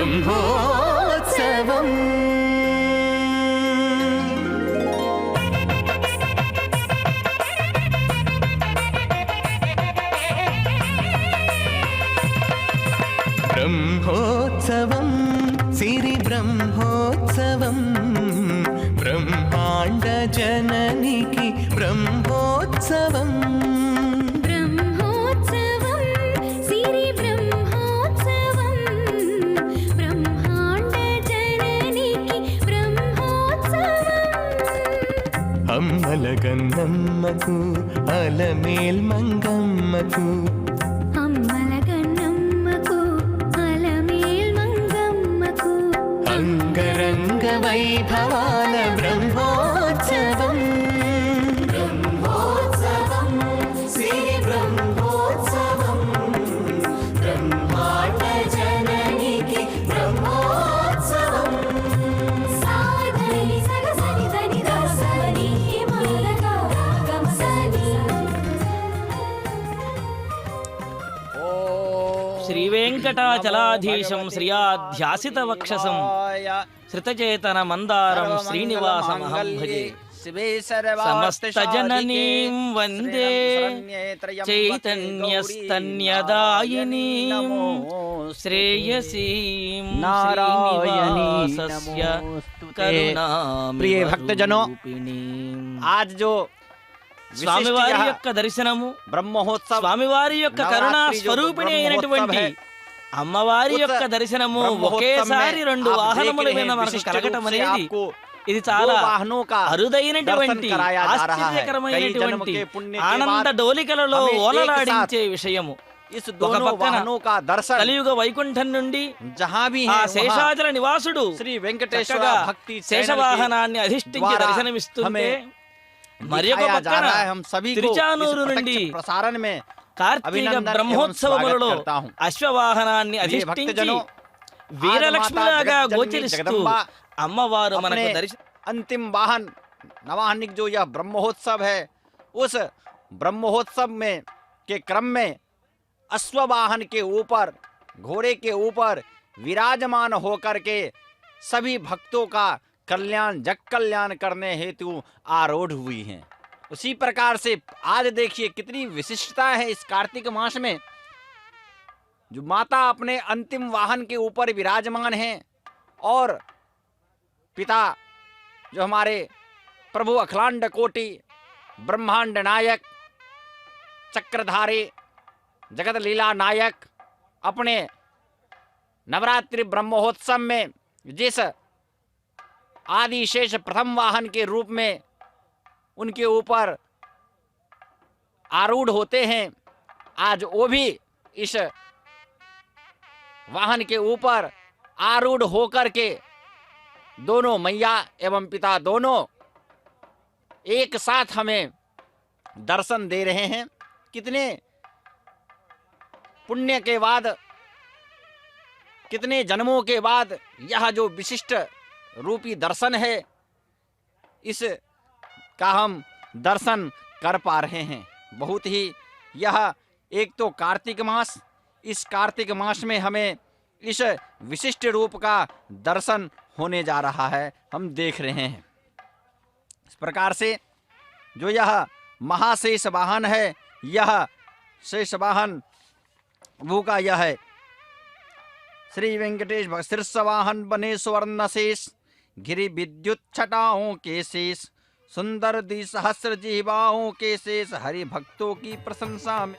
ब्रह्मोत्सवम् ब्रह्मोत्सवम् सिरि ब्रह्मोत्सवम् ब्रह्मांड जननिकी ब्रह्मोत्सवम् అమ్మలగన్నమ్మకు అలమేల్ మంగమ్మకు అమ్మలగన్నమ్మకు అలమేల్ మంగమ్మకు అంగరంగ వైభవాల బ్రహ్మోత్సవం బ్రహ్మోత్సవం శ్రీ బ్రహ్మోత్సవం బ్రహ్మాండ జననికి బ్రహ్మోత్సవం శ్రీవేంకటాచలాధీశం శ్రియాధ్యాసిత వక్షసం శ్రితచేతన మందారం శ్రీనివాసమహం భజే సమస్త జననీం వందే చైతన్యస్తన్యదాయినీం శ్రేయసీం శ్రీనివాసస్య కరుణామివ प्रिय भक्तजनों, आज जो స్వామివారి యొక్క దర్శనము బ్రహ్మోత్సవ స్వామివారి యొక్క కరుణా స్వరూపిణి అయినటువంటి అమ్మవారి యొక్క దర్శనము ఒకేసారి రెండు వాహనముల మీద మనకు కలగటం అనేది ఇది చాలా అరుదైనటువంటి ఆశ్చర్యకరమైనటువంటి ఆనంద డోలికలలో ఓలలాడించే విషయము. ఒక పక్కన కలియుగ వైకుంఠం నుండి ఆ శేషాచల నివాసుడు శ్రీ వెంకటేశ్వర శేషవాహనాన్ని అధిష్ఠించి దర్శనమిస్తుంటే మరి ఒక పక్కన తిరుచానూరు నుండి కార్తీక బ్రహ్మోత్సవములలో అశ్వవాహనాన్ని అధిష్ఠించి వీరలక్ష్మిలాగా గోచరిస్తూ అమ్మవారు మనకు దర్శనం. अंतिम वाहन नवाहनिक जो यह ब्रह्मोत्सव है, उस ब्रह्मोत्सव में के क्रम में अश्ववाहन के ऊपर घोड़े के ऊपर विराजमान होकर के सभी भक्तों का कल्याण जग कल्याण करने हेतु आरूढ़ हुई हैं। उसी प्रकार से आज देखिए कितनी विशिष्टता है इस कार्तिक मास में। जो माता अपने अंतिम वाहन के ऊपर विराजमान हैं और पिता जो हमारे प्रभु अखिलांड कोटि ब्रह्मांड नायक चक्रधारी जगत लीला नायक अपने नवरात्रि ब्रह्मोत्सव में जिस आदिशेष प्रथम वाहन के रूप में उनके ऊपर आरूढ़ होते हैं, आज वो भी इस वाहन के ऊपर आरूढ़ होकर के दोनों मैया एवं पिता दोनों एक साथ हमें दर्शन दे रहे हैं। कितने पुण्य के बाद, कितने जन्मों के बाद यह जो विशिष्ट रूपी दर्शन है, इस का हम दर्शन कर पा रहे हैं। बहुत ही यह एक तो कार्तिक मास, इस कार्तिक मास में हमें इस विशिष्ट रूप का दर्शन होने जा रहा है, हम देख रहे हैं। इस प्रकार से जो यह महाशेष वाहन है, यह शेष वाहन भू का यह है श्री वेंकटेश शीर्ष वाहन बने स्वर्ण शेष गिरि विद्युत छटाओं के शेष सुंदर दी सहस्र जीवाओं के शेष हरि भक्तों की प्रशंसा में।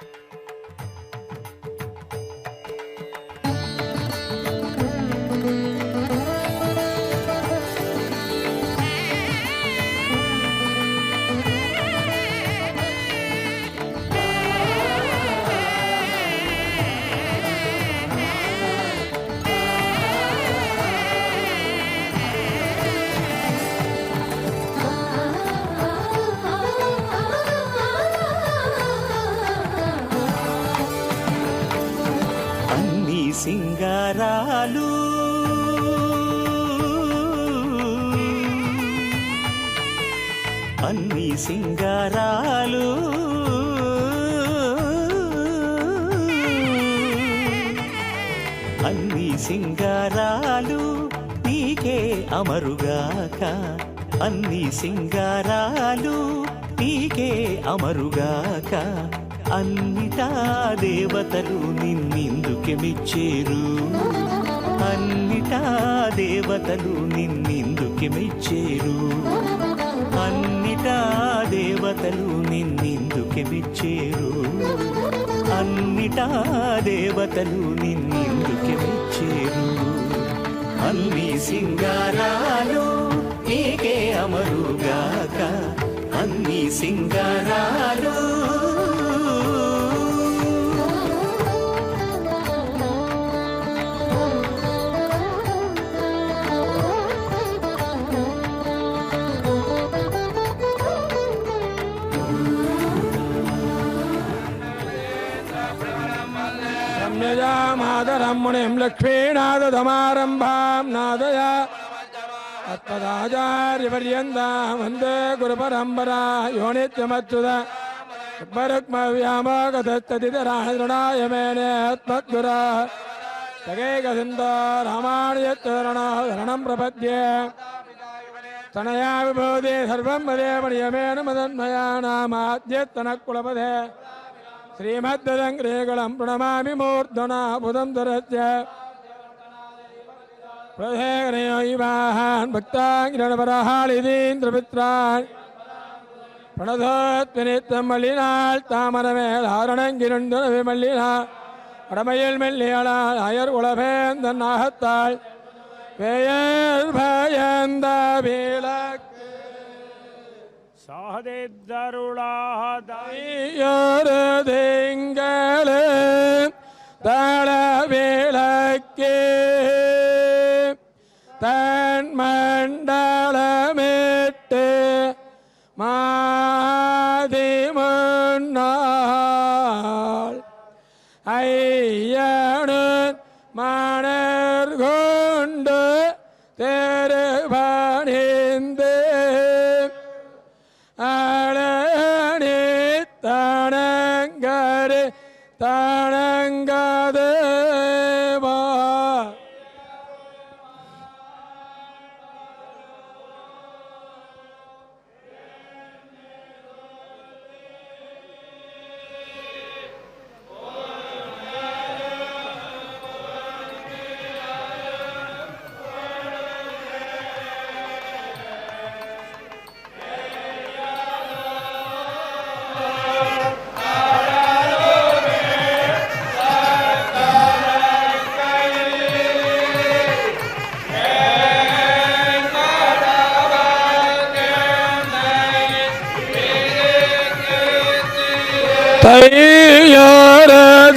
సింగారాలు అన్ని సింగారాలు అన్ని సింగారాలు నీకే అమరుగాక అన్ని సింగారాలు నీకే అమరుగాక అన్నిటా దేవతలు నిన్నెందుకే మెచ్చేరు అన్నిటా దేవతలు నిన్నెందుకే మెచ్చేరు అన్నిటా దేవతలు నిన్నెందుకే మెచ్చేరు అన్నిటా దేవతలు నిన్నెందుకే మెచ్చేరు అన్ని సింగారాలు నీకే అమరుగాక అన్ని సింగారాలు मातरं मुनिं लक्ष्मीनाथसमारम्भां नादया तत्पदाचार्यपर्यन्तां वन्दे गुरुपरम्परा यो नित्यमच्युता रुक्मव्यामोगतस्ततितराणाय मेने त्वद्गुरा तगैकसिन्धो रामानुजचरणं प्रपद्ये तनया विभूति सर्वं वदेमणियमेन मदन्मया नामाद्यत्तनकुलपदे श्रीमद्दङ्ग्रेगलं प्रणमामि मूर्धना बुधं धरस्य प्रधेगनयोवाहान् भक्ताङ्गिरणपरहालिदीन्द्रमित्रान् प्रणधोत्विनित्यं मल्लिनाள் தாமரமேலாரணங்கிருண்டுன விமல்லினா வடமையில் மெல்லியலால் அயர் உளவேந்தன் நாகத்தாள் வேயர் பயந்த விளக்கு சாதித்தருளாதிங்களே தளவிளக்கே தன் மண்டலமிட்டு மாதி முன்னாள் ஐயனு மணர் கொண்டு தெருபணிந்து அழனி தனங்கரு தனங்கதேவா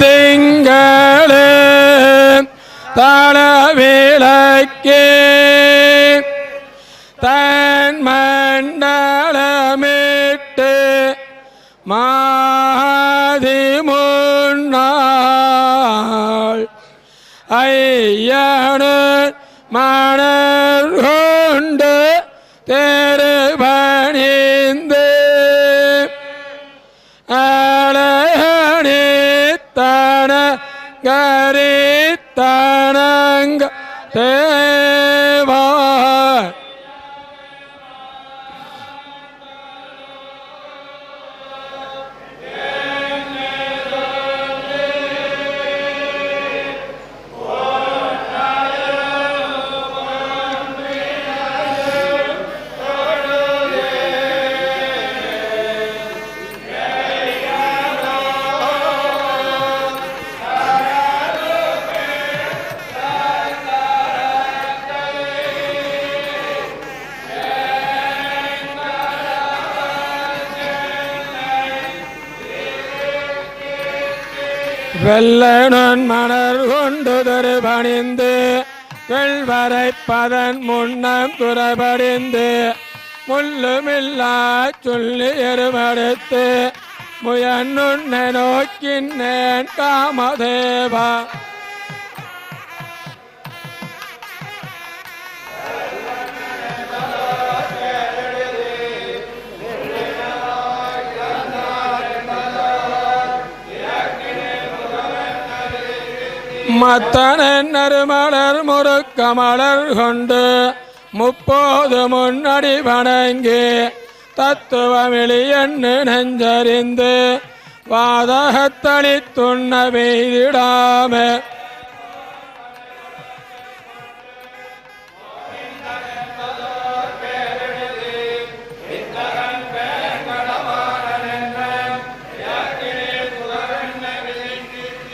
தையரதிங்களே தளவிளக்கே தன் மண்டலமிட்டு மாதி முன்னாள் ஐயனு மணர் கொண்டு தெருபணிந்து கரித்தனங்க தேவா வெள்ளனன் மணர் கொண்டு தருபணிந்து வெள்வரைப்பதன் முன்னம் துறபடிந்து முள்ளுமில்லா சொல்லி எருமடுத்து முயன்னுன்னை நோக்கினேன் காமதேவா மத்தனன் நறுமலர் முறுக்கமலர் கொண்டு முப்போது முன்னடி வணங்கி தத்துவமிழி என்று நெஞ்சறிந்து வாதகத்தளி துண்ண பெய்திடாம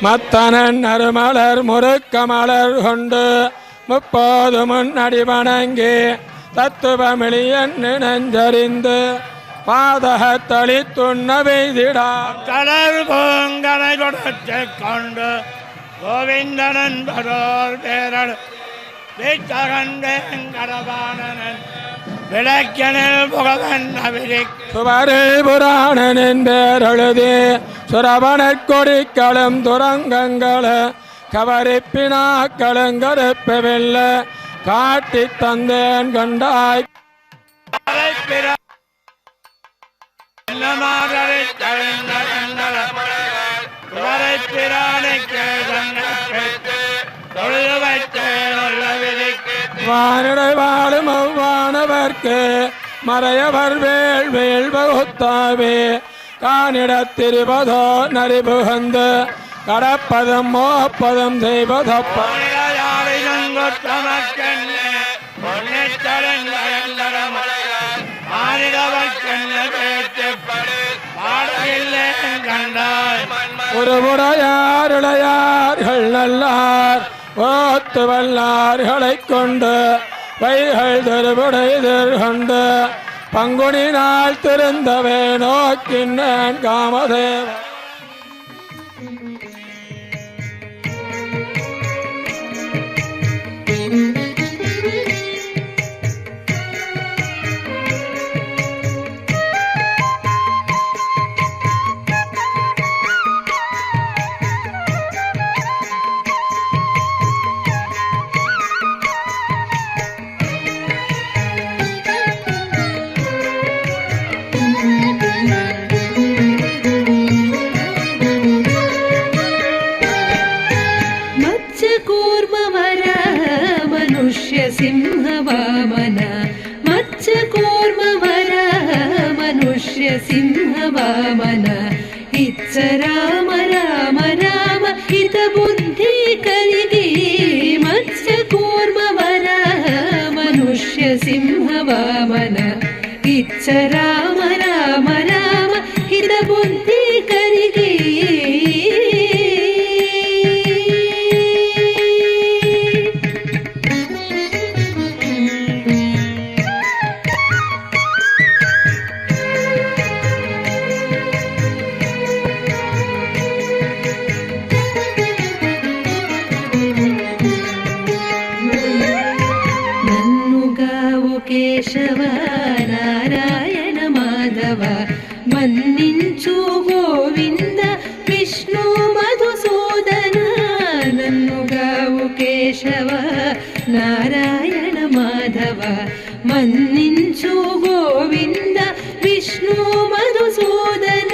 மத்தனன் நறுமலர் முறுக்கமலர் கொண்டு முப்போது முன்னடி வணங்கி தத்துவமிழி என்று நெஞ்சறிந்து பாதகத்தளி துண்ண பெய்திடா கடல் பூங்கனை கொடுத்துக் கொண்டு கோவிந்தனன் பரோர் பேரல் வீச்சகண்டேங்கடவானனன் விளக்கினில் புகவன் அவிரிக் சுவரே புராணனின் பேரெழுதி சுரவணக் கொடிக்களும் துரங்கங்கள கவரிப்பினாக்களும் கருப்பவில்ல காட்டி தந்தேன் கண்டாய் வானிடை வாழும் அவ்வானவர்க்கு மறையவர் வேள் வேள் வகுத்தாவே காணிடத்திருப்பதோ நரிபுகந்து கடப்பதும் மோப்பதும் செய்வதப்ப ஒரு முறையாருளையார்கள் நல்லார் ஓத்து வல்லார்களை கொண்டு வைகள் திருபுடைதர் கொண்டு பங்குனி நாள் திருந்தவே நோக்கின்றேன் காமதேவ सिंह वामन मत्स्यकूर्म वर मनुष्य सिंह वामन इत्स राम राम राम हित बुद्धि कलिगे मत्स्यकूर्म वर मनुष्य सिंह वामन इत्स राम राम राम हित बुद्धि कलिगे కేశవ నారాయణ మాధవ మన్నించు గోవింద విష్ణు మధుసూదన నన్నుగావు కేశవ నారాయణ మాధవ మన్నించు గోవింద విష్ణు మధుసూదన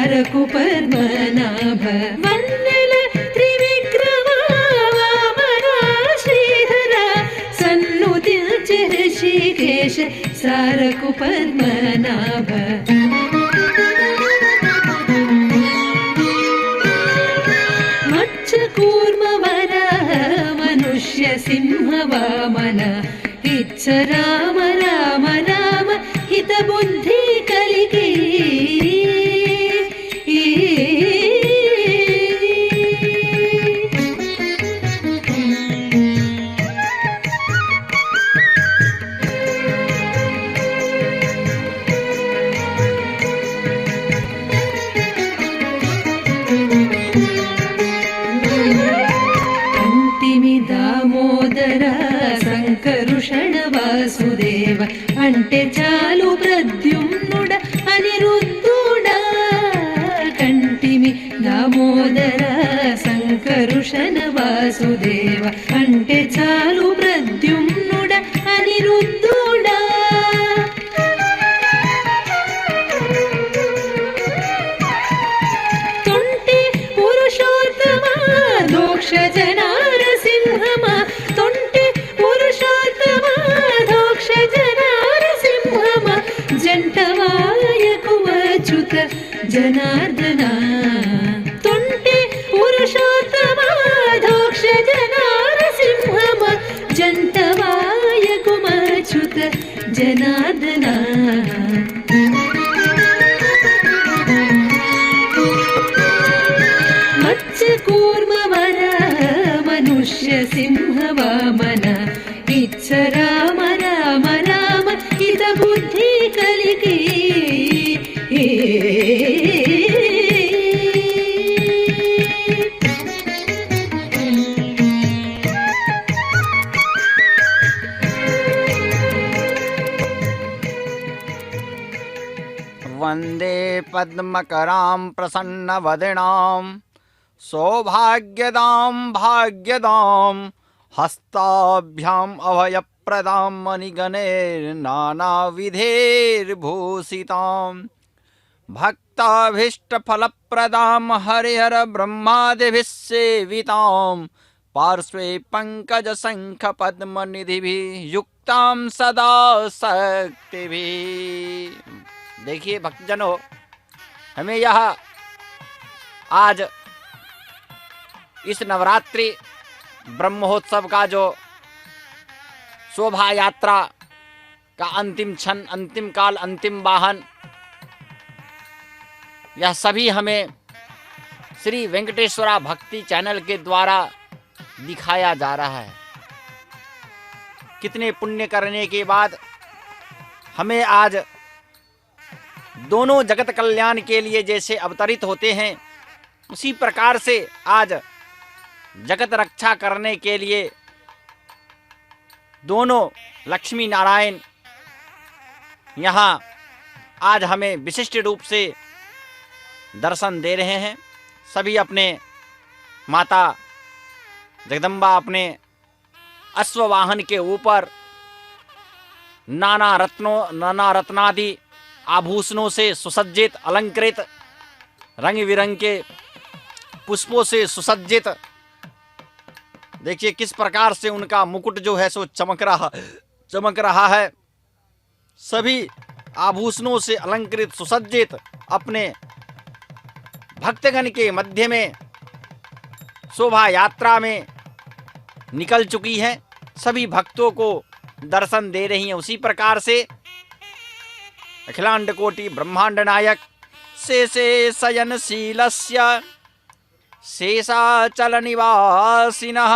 సారకు పద్మనాభ వన్నెల త్రివిక్రమ వామన శ్రీధర సన్నుతించె ఋషికేశ సారకు పద్మనాభ మత్స్యకూర్మ వర మనుష్య సింహ వామన ఇచ్చ రామ రామ రామ హిత బుద్ధి కలిగే శంకరుషణ వాసుదేవ అంటే చాలు ప్రద్యుమ్నుడ అనిరుద్ధుడా జనార్దన తొంటి పురుషోత్తమాధోక్ష జనారసింహమ జంతవాయకుమచ్యుత జనార్దన మత్స్యకూర్మవర మనుష్య సింహ వామన ఇచ్చ రామ రామ రామ హిత బుద్ధి కలిగి वंदे पद्मकरां प्रसन्नवदनां सौभाग्यदां भाग्यदां हस्ताभ्याम् अभयप्रदां मणिगणैर्नानाविधैर्भूषितां भक्ताभीष्टफलप्रदां हरिहरब्रह्मादिभिः सेवितां पार्श्वे पङ्कजशङ्खपद्मनिधिभिः युक्तां सदा शक्तिभिः। देखिए भक्तजनों, हमें यह आज इस नवरात्रि ब्रह्मोत्सव का जो शोभा यात्रा का अंतिम क्षण, अंतिम काल, अंतिम वाहन, यह सभी हमें श्री वेंकटेश्वरा भक्ति चैनल के द्वारा दिखाया जा रहा है। कितने पुण्य करने के बाद हमें आज दोनों जगत कल्याण के लिए जैसे अवतरित होते हैं, उसी प्रकार से आज जगत रक्षा करने के लिए दोनों लक्ष्मी नारायण यहाँ आज हमें विशिष्ट रूप से दर्शन दे रहे हैं। सभी अपने माता जगदम्बा अपने अश्ववाहन के ऊपर नाना रत्नादि आभूषणों से सुसज्जित, अलंकृत, रंग बिरंग के पुष्पों से सुसज्जित, देखिए किस प्रकार से उनका मुकुट जो है सो चमक रहा है। सभी आभूषणों से अलंकृत सुसज्जित अपने भक्तगण के मध्य में शोभा यात्रा में निकल चुकी है, सभी भक्तों को दर्शन दे रही हैं। उसी प्रकार से अखिलांड कोटि ब्रह्मांड नायक शेषे शयनशीलस्य शेषाचल निवासिनः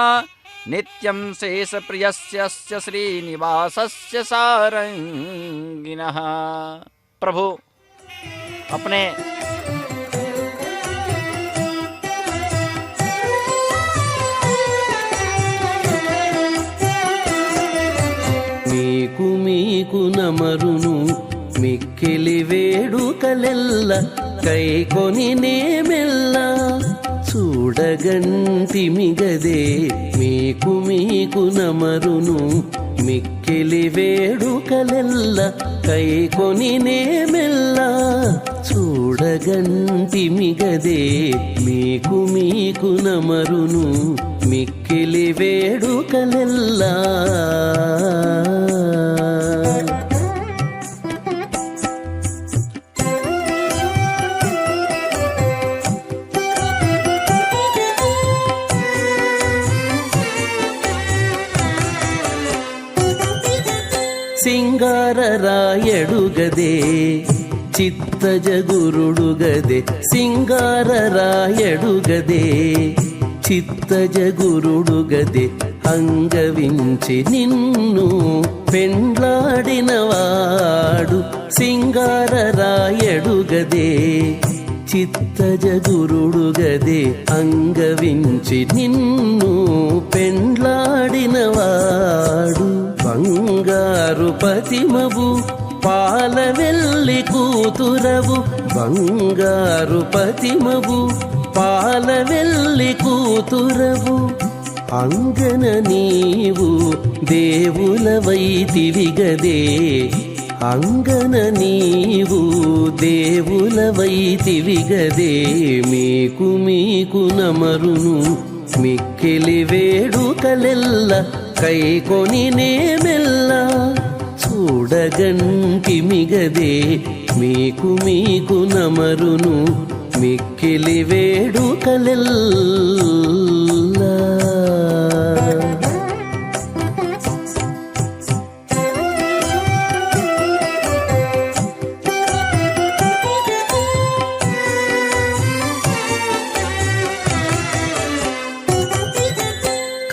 नित्यं शेष प्रियस्य श्रीनिवासस्य सारंगिनः। प्रभु अपने మీకు మీకు నమరును మిక్కిలి వేడుకలెల్ల కైకొని నేమెల్ల చూడగంటిమిగదే మీకు మీకు నమరును మిక్కిలి వేడుకలెల్ల కైకొని నేమెల్ల చూడగంటిమిగదే మీకు మీకు నమరును మిక్కిలి వేడుకలెల్లా సింగారరాయడుగదే చిత్తజగురుడుగదే సింగారరాయడుగదే చిత్తజగురుడుగదే అంగవించి నిన్ను పెండ్లాడినవాడు సింగారరాయడుగదే చిత్తజగురుడుగదే అంగవించి నిన్ను పెండ్లాడినవాడు బంగారు పతిమవు పాలవెల్లి కూతురవు బంగారు పతిమవు పాలవెల్లి కూతురవు అంగన నీవు దేవులవైతివిగదే అంగన నీవు దేవులవైతివిగదే మీకు మీకు నమరును మిక్కిలి వేడుకలెల్ల కైకొని నేమెల్ల చూడగంటిమిగదే మీకు మీకు నమరును మిక్కిలి వేడుకలెల్లా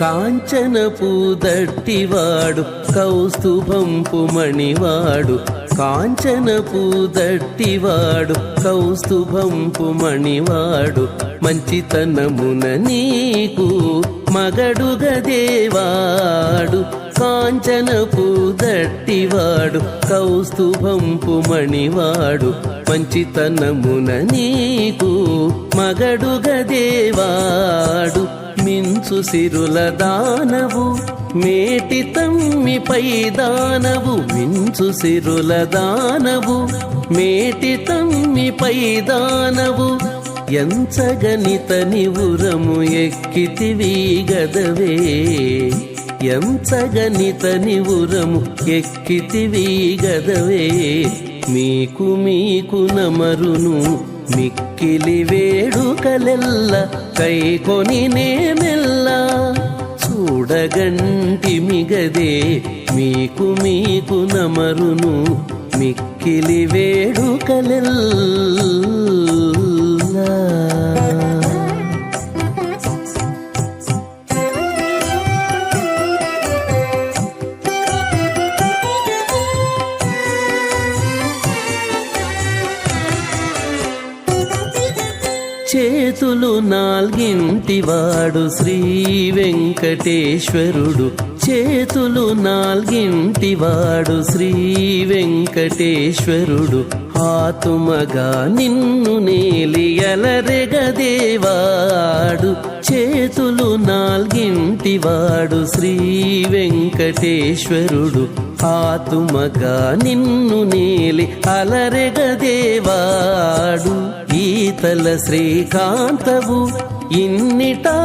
కాంచనపు దట్టివాడు కౌస్తుభంపు మణివాడు కాంచనపు దట్టివాడు కౌస్తుభంపు మణివాడు మంచితనమున నీకు మగడుగదేవాడు కాంచనపు దట్టివాడు కౌస్తుభంపు మణివాడు మంచితనమున నీకు మగడుగదేవాడు మించు సిరుల దానవు మేటి తమ్మిపై దానవు మించు సిరుల దానవు మేటి తమ్మిపై దానవు ఎంచగనిత నివురము ఎక్కితివి గదవే ఎంచగనిత నివురము ఎక్కితివి గదవే మీకు మీకు నమరును మిక్కిలి వేడుకలెల్ల కైకొని నేమెల్లా చూడగంటిమిగదే మీకు మీకు నమరును మిక్కిలి వేడుకలెల్లా చేతులు నాల్గింటివాడు శ్రీ వెంకటేశ్వరుడు చేతులు నాల్గింటివాడు శ్రీ వెంకటేశ్వరుడు ఆతుమగా నిన్ను నేలియలరెగదేవాడు చేతులు నాల్గింటివాడు శ్రీ వెంకటేశ్వరుడు ఆతుమగా నిన్ను నేలి అలరెగదేవాడు ఈతల శ్రీకాంతవు ఇన్నిటా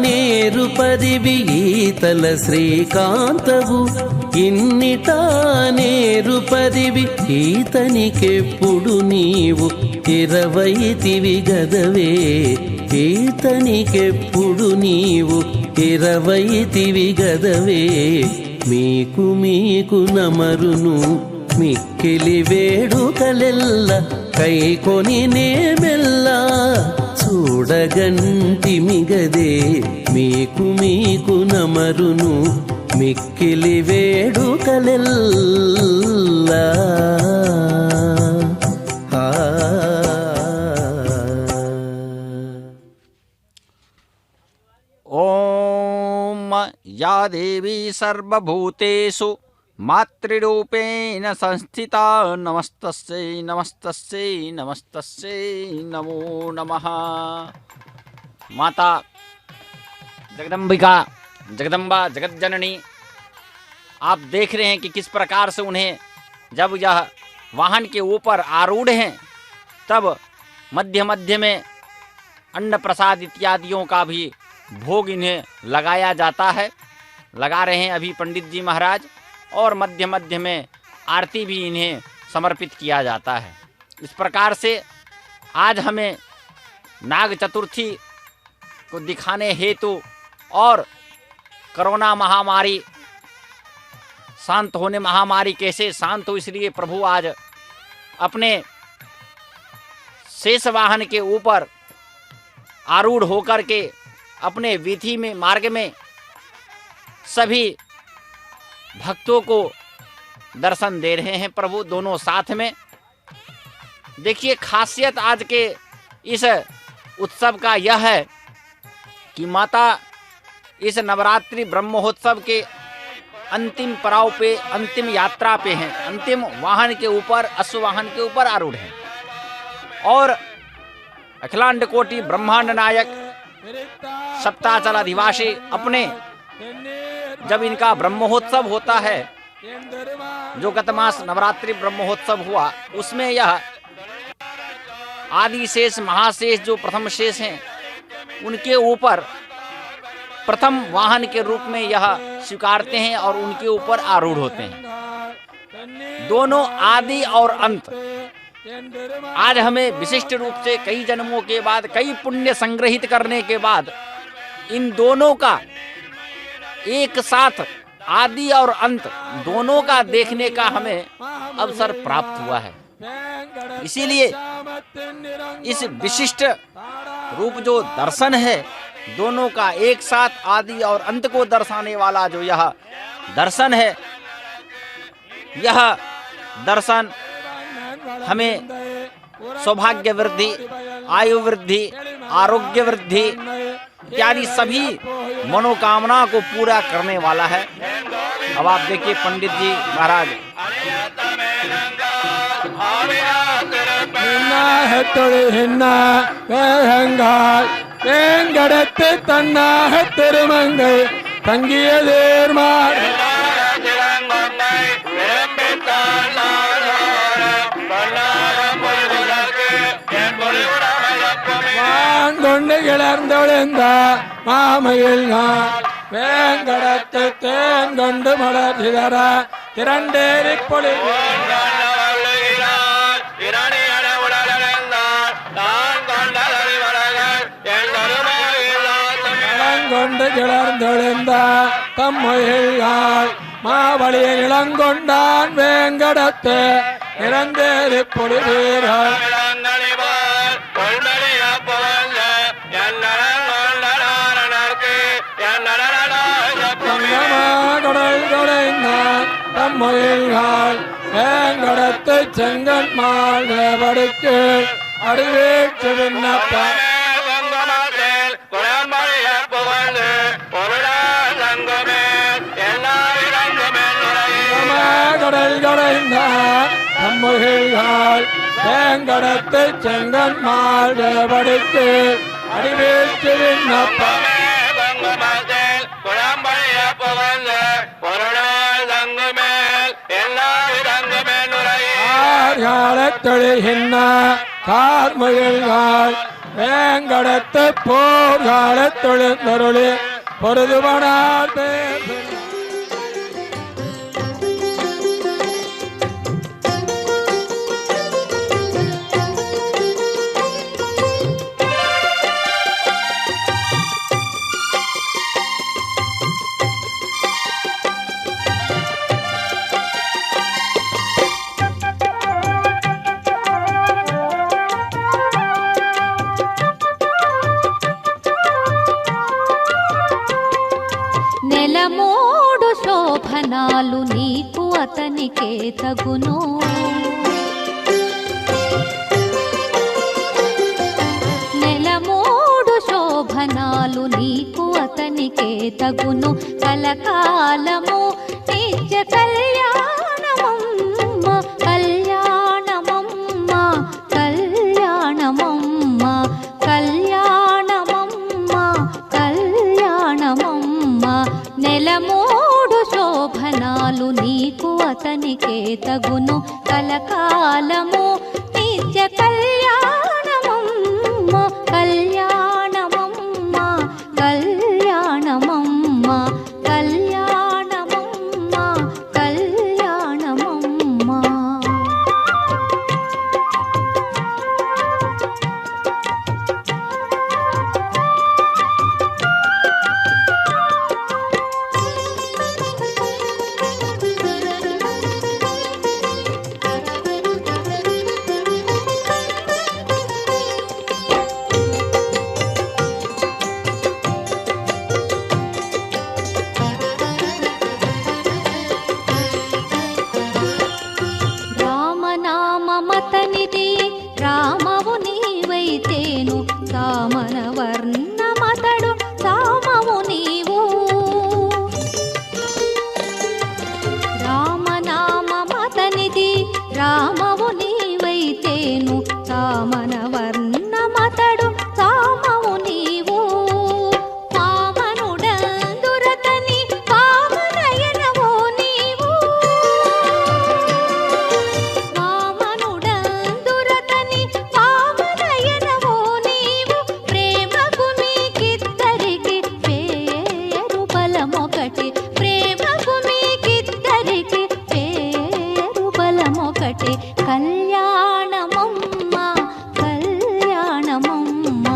నేరు పరివి ఈతల శ్రీకాంతవు ఇన్నిటా నేరు పరివి ఈతనికెప్పుడు నీవు 20 గదవే ఈతనికెప్పుడు నీవు 20 గదవే మీకు మీకు నమరును మిక్కిలి వేడుకలెల్ల కైకొని నేమెల్లా చూడగంటిమిగదే మీకు మీకు నమరును మిక్కిలి వేడుకలెల్లా ओम या देवी सर्वभूतेषु मातृरूपेण संस्थिता नमस्तस्यै नमस्तस्यै नमस्तस्यै नमो नमः। माता जगदम्बिका जगदम्बा जगतजननी आप देख रहे हैं कि किस प्रकार से उन्हें जब यह वाहन के ऊपर आरूढ़ हैं तब मध्य मध्य में अन्न प्रसाद इत्यादियों का भी भोग इन्हें लगाया जाता है। लगा रहे हैं अभी पंडित जी महाराज और मध्य मध्य में आरती भी इन्हें समर्पित किया जाता है। इस प्रकार से आज हमें नाग चतुर्थी को दिखाने हेतु और कोरोना महामारी शांत होने महामारी कैसे शांत हो इसलिए प्रभु आज अपने शेष वाहन के ऊपर आरूढ़ होकर के अपने वीथी में मार्ग में सभी भक्तों को दर्शन दे रहे हैं। प्रभु दोनों साथ में देखिए खासियत आज के इस उत्सव का यह है कि माता इस नवरात्रि ब्रह्मोत्सव के अंतिम पड़ाव पे अंतिम यात्रा पे हैं, अंतिम वाहन के ऊपर अश्ववाहन के ऊपर आरूढ़ हैं और अखिलांड कोटि ब्रह्मांड नायक सप्ताचल अधिवासी अपने जब इनका ब्रह्मोत्सव होता है जो गत मास नवरात्रि ब्रह्मोत्सव हुआ उसमें यह आदि शेष महाशेष जो प्रथम शेष हैं उनके ऊपर प्रथम वाहन के रूप में यह स्वीकारते हैं और उनके ऊपर आरूढ़ होते हैं। दोनों आदि और अंत। आज हमें विशिष्ट रूप से कई जन्मों के बाद, कई पुण्य संग्रहित करने के बाद इन दोनों का एक साथ आदि और अंत दोनों का देखने का हमें अवसर प्राप्त हुआ है। इसीलिए इस विशिष्ट रूप जो दर्शन है, दोनों का एक साथ आदि और अंत को दर्शाने वाला जो यह दर्शन है, यह दर्शन हमें सौभाग्य वृद्धि, आयु वृद्धि, आरोग्य वृद्धि इत्यादि सभी मनोकामना को पूरा करने वाला है। अब आप देखिए पंडित जी महाराज है तोड़े हिन्ना वेंगाल वेंगड़ते तन्ना है तेरे मंगे तंगिये देर मार வாங்கொண்டு கிளர்ந்தொழிந்த மாமையில் வேங்கடத்து தேன் கொண்டு மலர்ச்சிதர திரண்டேறி பொழி கொண்டு கிளர்ந்தொழிந்த தம்மையில் மாவழியை இளங்கொண்டான் வேங்கடத்து இறந்தேறி பொழுதீர்கள் கடல் கொடைந்தான் தம்மையில் வேங்கடத்து செங்கன் மால் படுக்கு அடிவேற்று விண்ணப்பம் கடல் கொடைந்தான் தம்மையில் வேங்கடத்து செங்கன் மால் படுக்கு அடிவேற்று விண்ணப்பம் தொழிகின்ற கார்மயில்கள் வேங்கடத்து போர்கால தொழில்நருளி பொருதுவனார் నెలమోడు శోభనాలు నీకు అతనికే తగును నెలమోడు శోభనాలు నీకు అతనికే తగును కలకాలము నిత్య కళ్యాణమమ్మ కళ్యాణమమ్మ కళ్యాణమమ్మ కళ్యాణమమ్మ కళ్యాణమమ్మ నెలమోడు శోభనాలు నీకు అతనికే తగును కలకాలము నిత్య కళ్యాణమమ్మ కళ్యాణమమ్మ కళ్యాణమమ్మ కళ్యాణమమ్మ కళ్యాణమమ్మ కళ్యాణమొకటే కళ్యాణమమ్మ కళ్యాణమమ్మ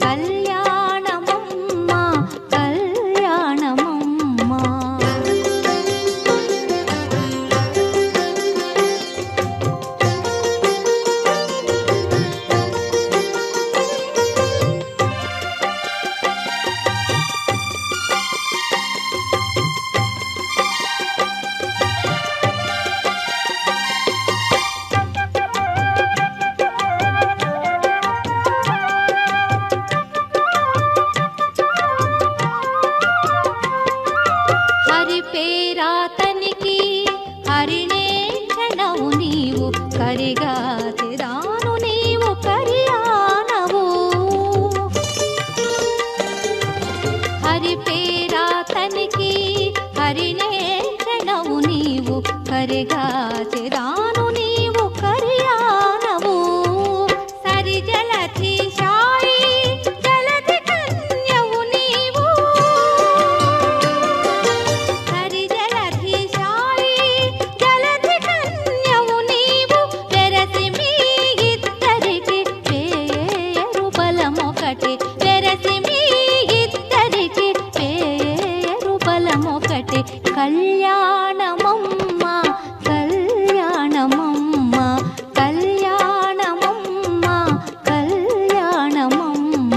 కళ్యాణమమ్మ కళ్యాణమమ్మ. హరి పేరాతనికి హరిణే క్షణవు నీవు కరిగా తెరాను నీవు కరియానవు. హరి పేరాతనికి హరిణే క్షణవు నీవు కరిగా తెరాను నీవు కరియానవు. సరి జలధి శాయి జలధి కన్యవు నీవు. హరి జలధి శాయి జలధి కన్యవు నీవు. వెరసి మీ ఇద్దరికి పేరు బలమొకటి వెరసి మీ ఇద్దరికి పేరు బలమొకటి కళ్యాణమమ్మ కళ్యాణమమ్మ కళ్యాణమమ్మ కళ్యాణమమ్మ.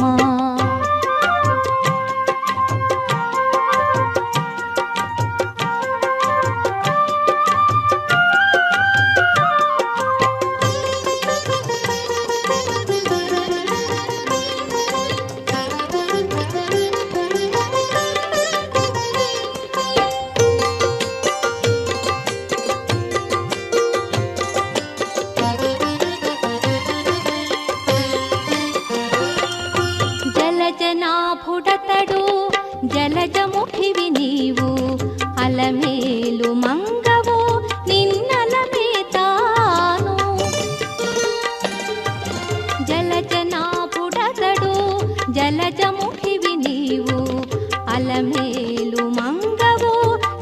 జలజనాభుడతడు జలజముఖివి నీవు అలమేలు మంగవు నిన్నలమే తాను. జలజనాభుడతడు జలజముఖివి నీవు అలమేలు మంగవు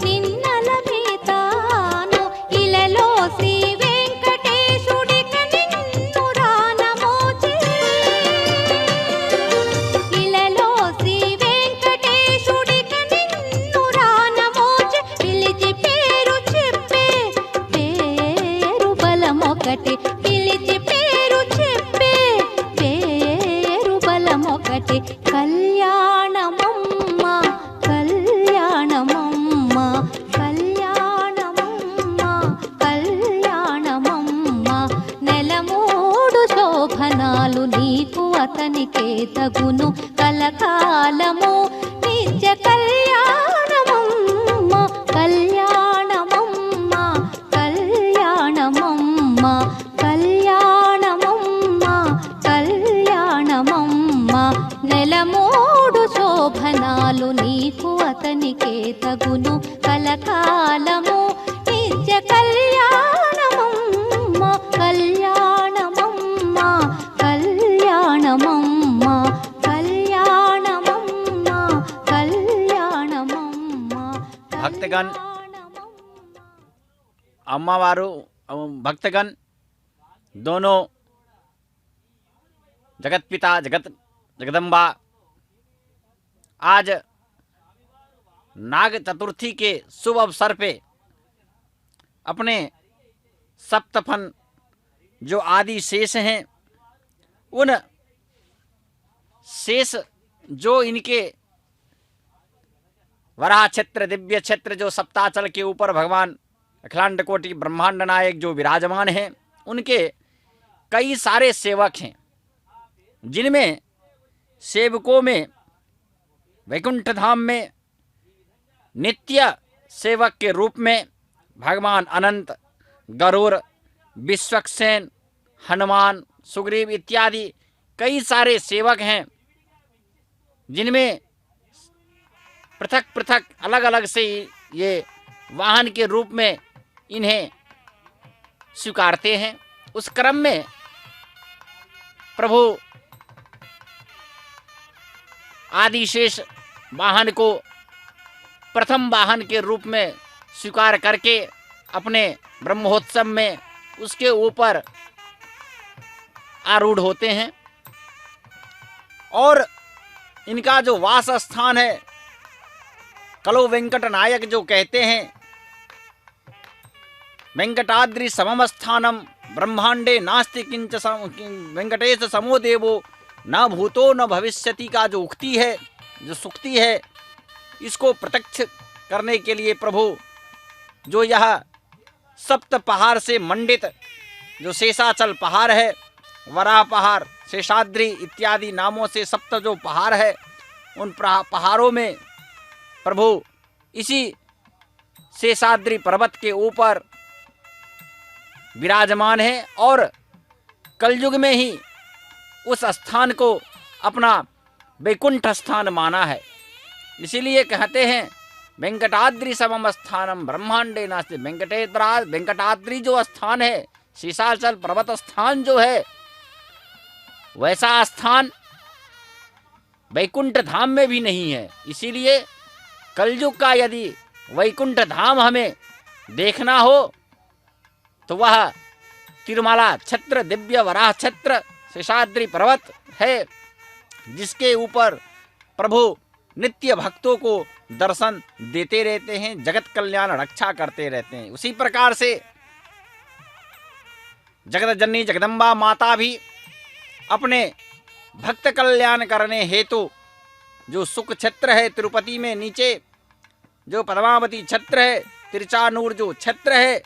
నిన్నలమే తాను. ఇలలో శ్రీ వెంకటేశుడిక నిన్ను రానమోచే. ఇలలో శ్రీ వెంకటేశుడిక నిన్ను రానమోచే. పిలిచి పేరు చెప్పే పేరు బలమొకటి పిలిచి పేరు చెప్పే పేరు బలమొకటి కళ్యాణమమ్మ కళ్యాణమమ్మ కళ్యాణమమ్మ కళ్యాణమమ్మ. నెలమూడు శోభనాలు నీకు అతనికే తగును కలకాలము నిత్య కళ్యాణమమ్మ కళ్యాణమమ్మ కళ్యాణమమ్మ కళ్యాణమమ్మ కళ్యాణమమ్మ. నెలమూడు శోభనాలు నీకు అతనికే తగును కలకాలము నిత్య కళ్యాణమమ్మ కళ్యాణమమ్మ కళ్యాణమమ్మ కళ్యాణమమ్మ కళ్యాణమమ్మ. భక్తగण अम्मावारू भक्तगण दोनों जगत पिता जगदम्बा आज नाग चतुर्थी के शुभ अवसर पे अपने सप्तफन जो आदि शेष हैं उन शेष जो इनके वराह क्षेत्र दिव्य क्षेत्र जो सप्ताचल के ऊपर भगवान अखिलांड कोटि ब्रह्मांड नायक जो विराजमान हैं उनके कई सारे सेवक हैं जिनमें सेवकों में वैकुंठ धाम में नित्य सेवक के रूप में भगवान अनंत गरुड़ विश्वक्सेन हनुमान सुग्रीव इत्यादि कई सारे सेवक हैं जिनमें पृथक पृथक अलग अलग से ये वाहन के रूप में इन्हें स्वीकारते हैं। उस क्रम में प्रभु आदिशेष वाहन को प्रथम वाहन के रूप में स्वीकार करके अपने ब्रह्मोत्सव में उसके ऊपर आरूढ़ होते हैं। और इनका जो वास स्थान है, कलो वेंकट नायक जो कहते हैं, वेंकटाद्रि समम स्थानम ब्रह्मांडे नास्ति किंच वेंकटेश समो देवो न भूतो न भविष्यति का जो उक्ति है, जो सुक्ति है, इसको प्रत्यक्ष करने के लिए प्रभु जो यह सप्त पहाड़ से मंडित जो शेषाचल पहाड़ है, वराह पहाड़, शेषाद्रि इत्यादि नामों से सप्त जो पहाड़ है, उन पहाड़ों में प्रभु इसी शेषाद्रि पर्वत के ऊपर विराजमान है और कलयुग में ही उस स्थान को अपना वैकुंठ स्थान माना है। इसीलिए कहते हैं वेंकटाद्रि समम स्थानम ब्रह्मांडे नास्ति। वेंकटाद्रि जो स्थान है, शेषाचल पर्वत स्थान जो है, वैसा स्थान वैकुंठ धाम में भी नहीं है। इसीलिए कलयुग का यदि वैकुंठ धाम हमें देखना हो तो वह तिरुमाला छत्र, दिव्य वराह छत्र शेषाद्रि पर्वत है, जिसके ऊपर प्रभु नित्य भक्तों को दर्शन देते रहते हैं, जगत कल्याण रक्षा करते रहते हैं। उसी प्रकार से जगत जननी जगदम्बा माता भी अपने भक्त कल्याण करने हेतु जो सुख क्षेत्र है तिरुपति में नीचे, जो पद्मावती क्षेत्र है, तिरचानूर जो क्षेत्र है,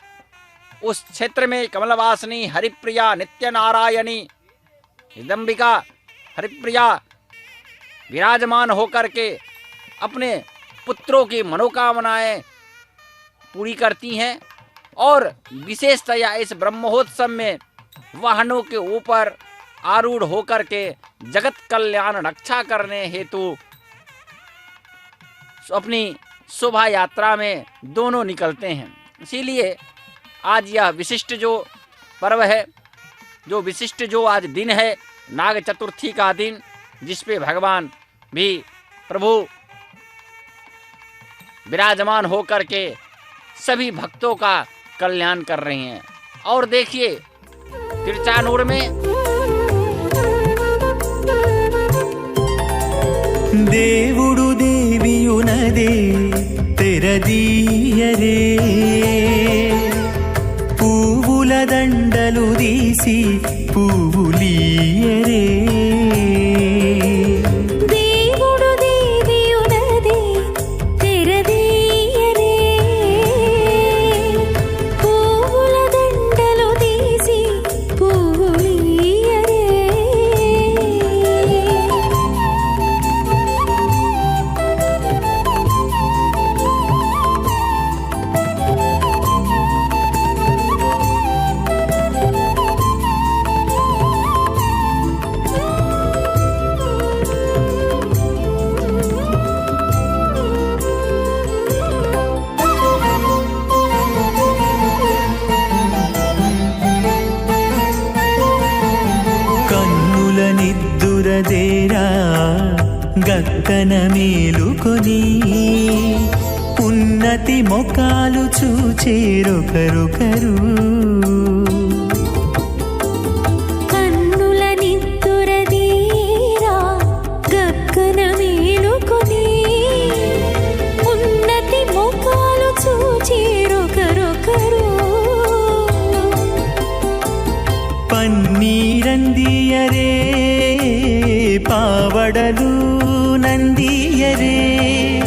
उस क्षेत्र में कमलवासिनी हरिप्रिया नित्य नारायणी जगदम्बिका हरिप्रिया विराजमान होकर के अपने पुत्रों की मनोकामनाएं पूरी करती हैं। और विशेषतया इस ब्रह्मोत्सव में वाहनों के ऊपर आरूढ़ होकर के जगत कल्याण रक्षा करने हेतु अपनी शोभा यात्रा में दोनों निकलते हैं। इसीलिए आज यह विशिष्ट जो पर्व है, जो विशिष्ट जो आज दिन है, नाग चतुर्थी का दिन, जिस पे भगवान भी प्रभु विराजमान होकर के सभी भक्तों का कल्याण कर रहे हैं। और देखिए तिरचानूर में దేవుడు దేవియునదే తెరదీయరే పువ్వుల దండలు తీసి పువ్వులీయరే దేవుడు దేవియునదే తెరదీయరే పువ్వుల దండలు తీసి పువ్వులీయరే కన్నుల నిద్దురదేరా గక్కన మేలుకొని ఉన్నతి మొకాలు చూచేరొకరొకరు కన్నుల నిద్దురదీరా గక్కన మేలుకొని ఉన్నతి ముఖాలు చూచేరొకరొకరు పన్నీరందియరే పావడలు నందియరే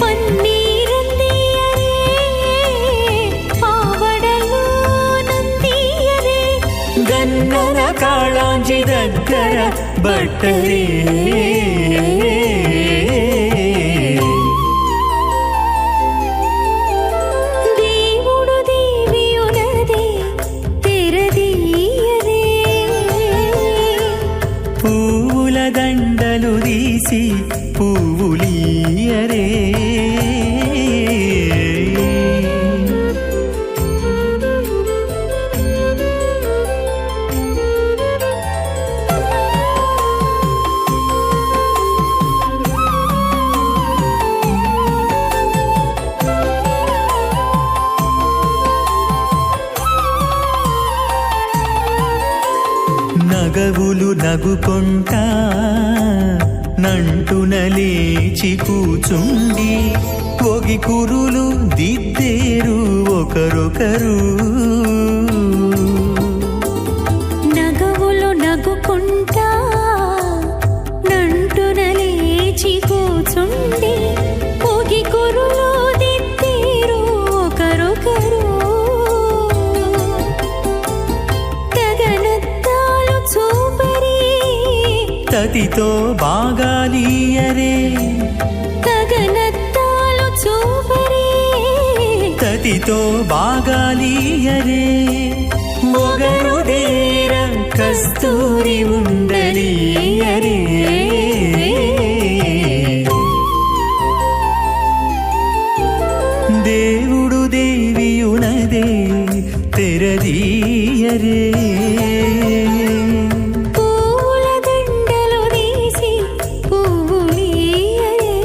పన్నీరందియరే పావడలు నందియరే గన్నన కాళాంజి దగ్గర బట్టరే దేవుడు దేవియునదే తెరదీయరే పువ్వుల దండలు తీసి పువ్వులీయరే నగవులు నగుకొంటా నంటున లేచి కూచుండి ఒగి కురులు దిద్దేరు ఒకరొకరు నగవులు నగుకుంటా నంటున లేచి కూచుండి పొగి కురులు దిద్దేరు ఒకరొకరు గగనత్తాలు చూపరి తతితో బాగాలియరే గగనత్తాలు చూపరి తతితో బాగాలియరే మొగరుదేర కస్తూరి ఉండలియరే దేవుడు దేవియునదే తెరదీయరే పూల దండలు తీసి పువ్వులియరే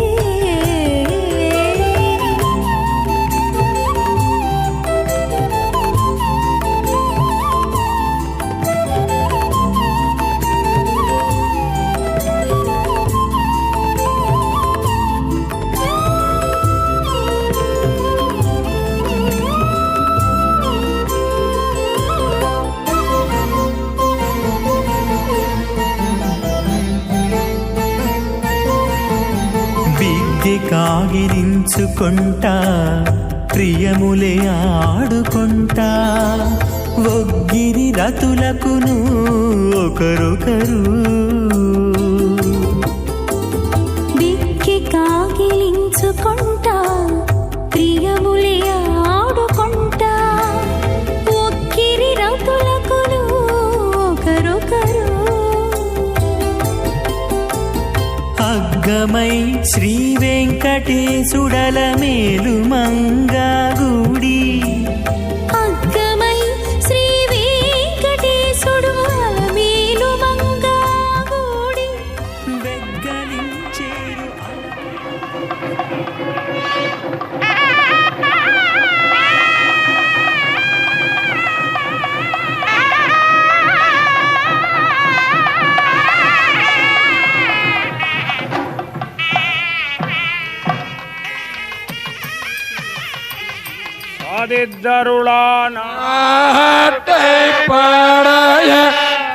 బిగ్గె కాగిరించుకుంటా ప్రియములే ఆడుకుంటా ఒగ్గిరి రతులకును ఒకరొకరు బిక్కి కాగిలించుకుంటా ప్రియములే ఆడుకుంటా ఒక్కిరి రతులకును ఒకరొకరు అగ్గమై శ్రీ వెంకటేశుడల మేలు మంగాగుడి అగ్గమై శ్రీ వెంకటేశుడు అలమేలు మంగాగూడి వెగ్గలించేరు ஆதித்தருளான ஆட்டை படைய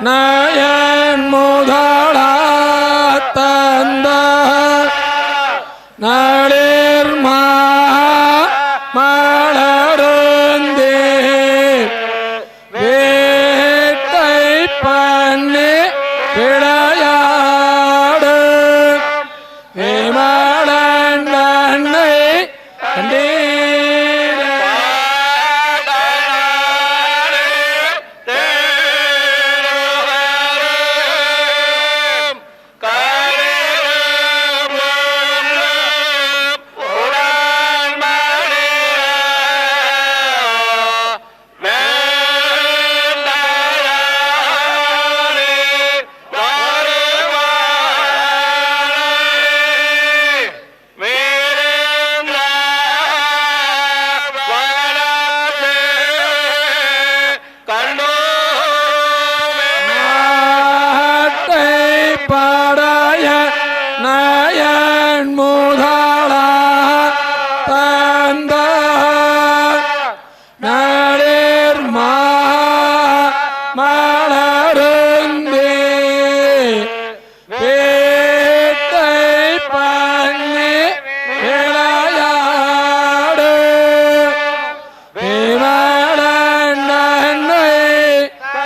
நயன் முதலா தந்த நளிர் மலருந்தே வேட்டை பண்ணி விளையாடு விமலனை கண்டே படைய நயன் முதலா தந்த நளிர் மலருந்தே வேட்டை பண்ணி விளையாடு விமலனை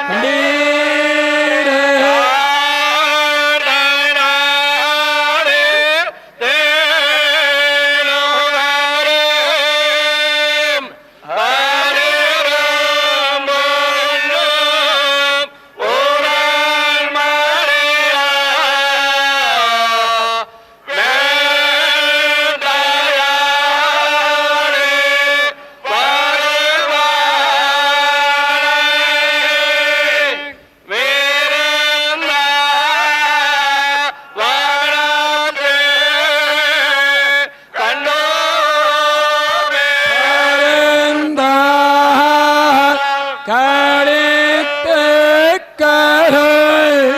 கண்டீரே கடித்து கரை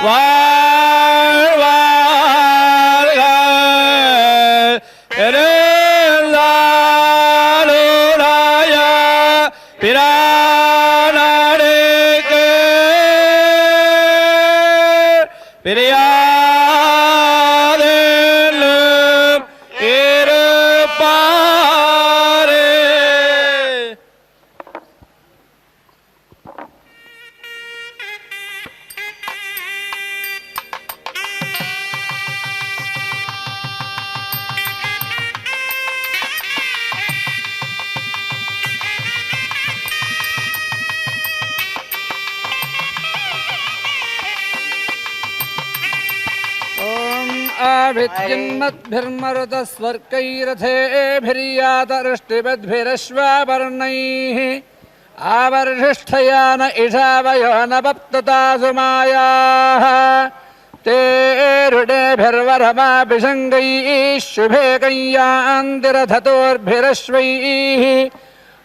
வாழ்வார்கள் பெருந்தாளுராய பிரானடிக்கு பிரியாதெல்லும் இருப்பாரே. आविद्यन्मद्भिर्मरुतस्वर्गैरथेभिर्यातवृष्टिपद्भिरश्वापर्णैः आवर्षिष्ठया न इषावयो न पप्तता सुमायाः ते रुडेभिर्वरमाभिषङ्गैः शुभे कैयान्तिरथतोर्भिरश्वैः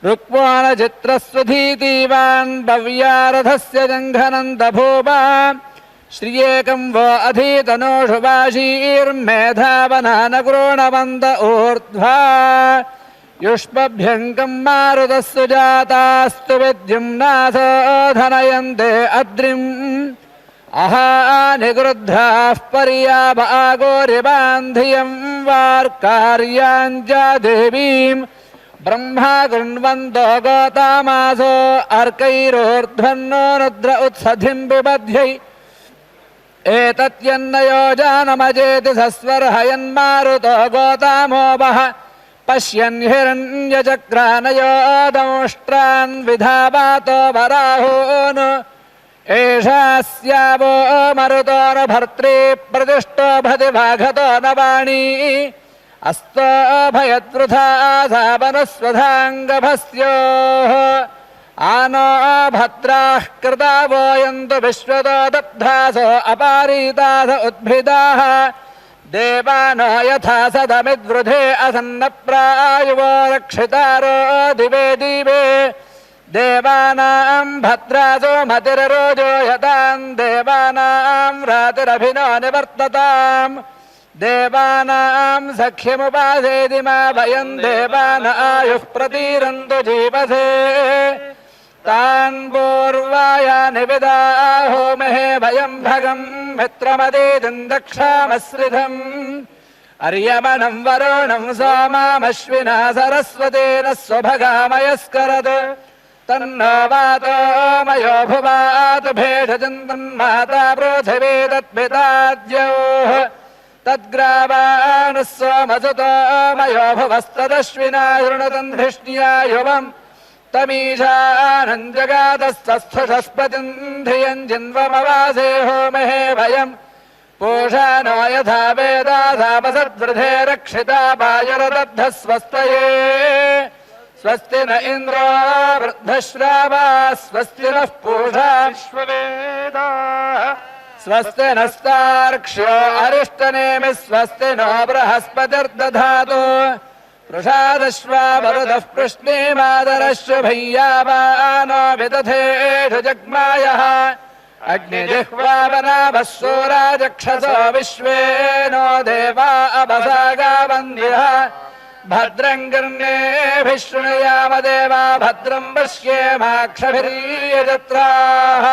रुक्माणचित्रस्वधीतीवान् भव्यारथस्य जङ्घनन्दभूमा श्रियेकं वो अधीतनोषु वाशीर्मेधावनानक्रोणवन्द ऊर्ध्वा युष्मभ्यङ्कं मारुतस्सु जातास्तु विद्युम्नाथो धनयन्ते अद्रिम् अहानिगृद्धाः पर्याभागोरिबान्धियं वार्कार्याञ्च देवीम् ब्रह्मा गृण्वन्तो गोतामासो अर्कैरोर्ध्वन्नो रुद्र उत्सधिं बिबध्यै एतत्यन्नयो जानमजेति सस्वर्हयन्मारुतो गोतामोपः पश्यन् हिरण्यचक्रानयो दंष्ट्रान् विधावातो वराहोन् एषास्यावो मरुतो न भर्त्री प्रतिष्ठो भतिभागतो न वाणी अस्तो भयद्वृथा सावनस्वधाङ्गभस्योः आनो भद्राः कृता वोयन्तु विश्वतो दब्धासो अपारीतास उद्भिदाः देवानो यथा सदमिद्वृधे असन्नप्रायुवो रक्षितारो दिवे दिवे देवानां भद्रासो मतिररोजो यतां देवानां रातिरभिनो निवर्तताम् देवानां सख्यमुपासेति मा भयं देवानायुः प्रतीरन्तु जीवसे तान् पूर्वाया निविदाहो महे भयं भगं मित्रमदेदं दक्षामश्रिधम् अर्यमणं वरुणं सोमामश्विना सरस्वतेन स्वभगामयस्करत् तन्नो वातो मयो भुवातु भेषजन्तन्माता पृथिवी तत्पिताद्योः तद्ग्रावानुः सोमसुतो मयो भुवस्तदश्विना शृणुतन्धिष्ण्या युवम् तमीशानञ्जगातस्थस्थुषस्पतिं धियं जिन्वमवासे होमहे भयम् पूषा नो यथा वेदासापसद्वृधे रक्षिता वायुरदब्धः स्वस्तये स्वस्ति न इन्द्रो वृद्धश्रावा स्वस्ति नः पूषा विश्ववेदाः स्वस्ति नस्तार्क्ष्यो अरिष्टनेमि स्वस्ति नो बृहस्पतिर्दधातु प्रसादश्वा वरुदः पृश्नेमादरश्व भय्यावानो विदधेषु जग्मायः अग्निजिह्वावनाभः सूराजक्षसो विश्वे नो देवा अभसागावन्दिः भद्रं कर्णेभिः शृणुयाम देवा भद्रं पश्येमाक्षभिर्यजत्राः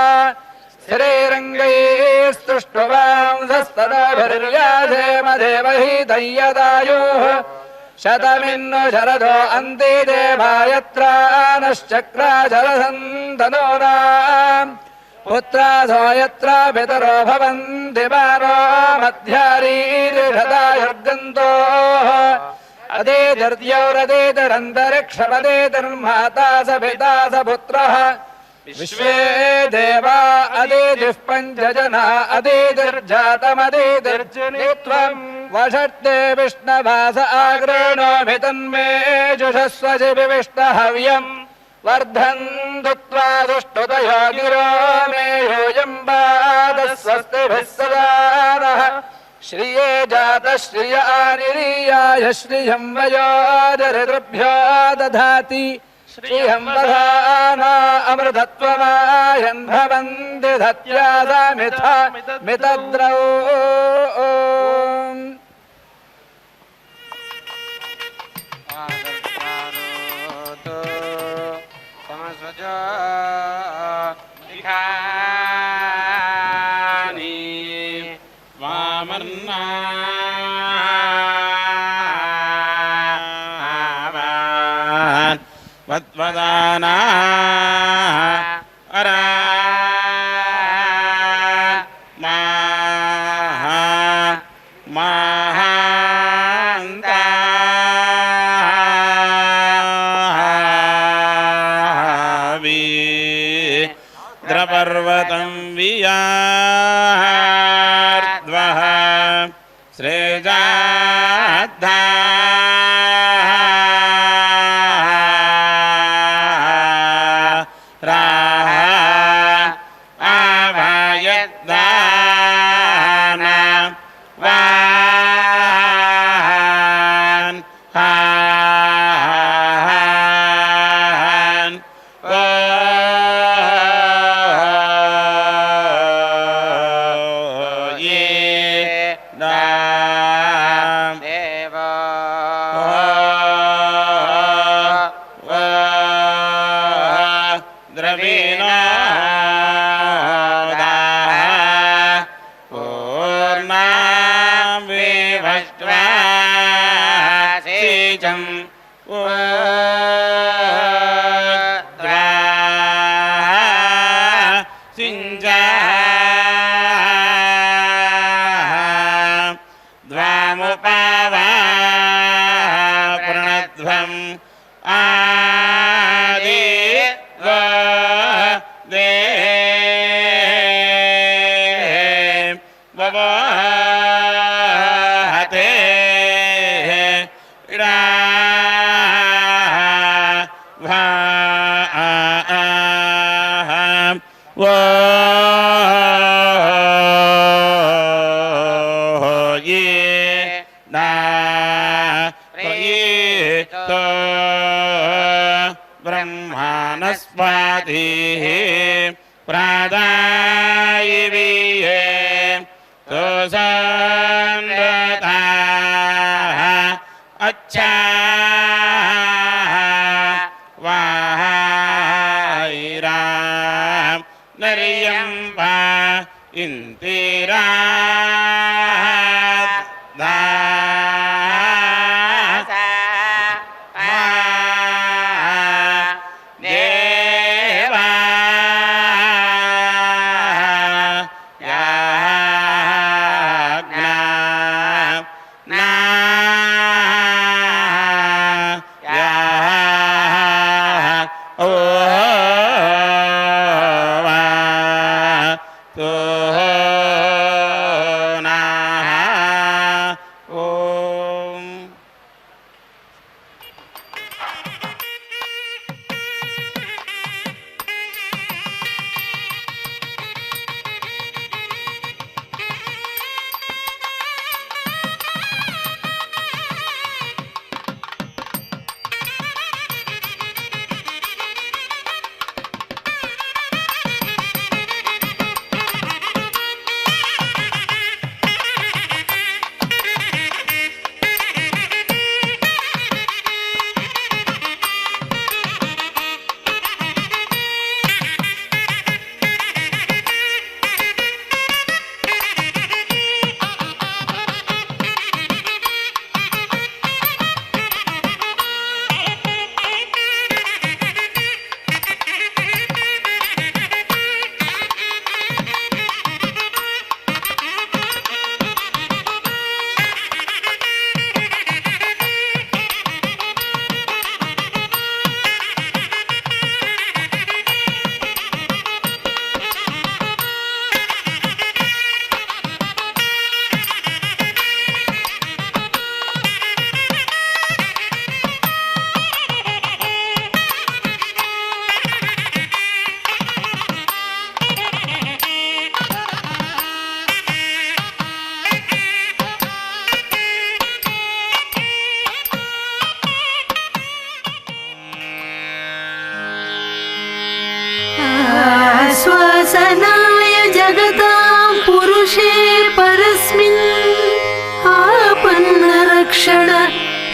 स्थिरैरङ्गैः स्तुष्ट्वांसस्तनोभिर्याधेम देवहि दय्यदायुः शतमिन्नु शरदो अन्ते देवायत्रा नश्चक्रा जलसन्तनोराम् पुत्रासो यत्र पितरो भवन्ति बारो मध्यारीरिषदायुर्गन्तोः अदेतिर्द्यौरदेतिरन्तरिक्षपदेतिर्माता स पिता स पुत्रः विश्वे देवा अदेतिः पञ्चजना अदेतिर्जातमदेतिर्जनित्वम् वषट्ते विष्णवास आगृणोमि तन्मे जुषस्वजिविष्टहव्यम् वर्धन्तु त्वा दुष्टुतयो गिरो मे यूयम् पादः स्वस्तिभिः सदा नः श्रिये जातः श्रिय आनिरीयाय श्रियं वयो दरिद्रभ्यो दधाति श्रियं वधाना अमृतत्वमायन् भवन्ति धत्यादामिथा मितद्रौ वद्वदाना अरा महान्ता द्रपर्वतं वियार्द्वः श्रेजाद्धा ब्रह्माणस्वातिः प्रादायिवीये तोसंरताः अच्छा वाहाइराम नरियं वा इंतिरा ना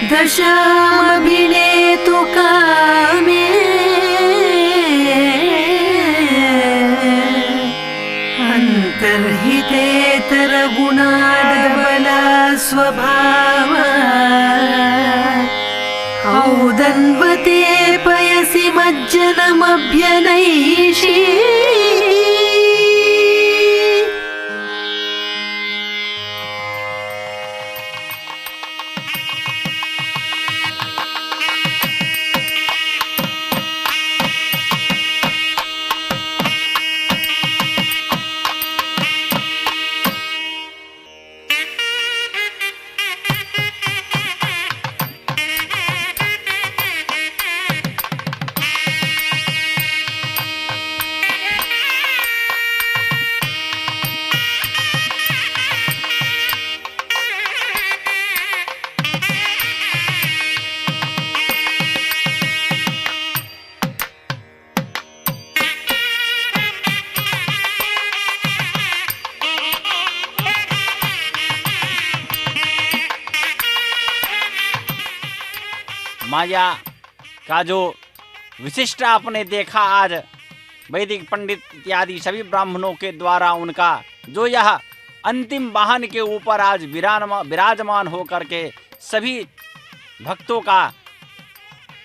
दशामभिनेतु कामे अन्तर्हितेतरगुणादबला स्वभाव औदन्वते पयसि मज्जनमभ्यनैषि माया का जो विशिष्ट आपने देखा आज वैदिक पंडित इत्यादि सभी ब्राह्मणों के द्वारा उनका जो यह अंतिम वाहन के ऊपर आज विराजमान होकर के सभी भक्तों का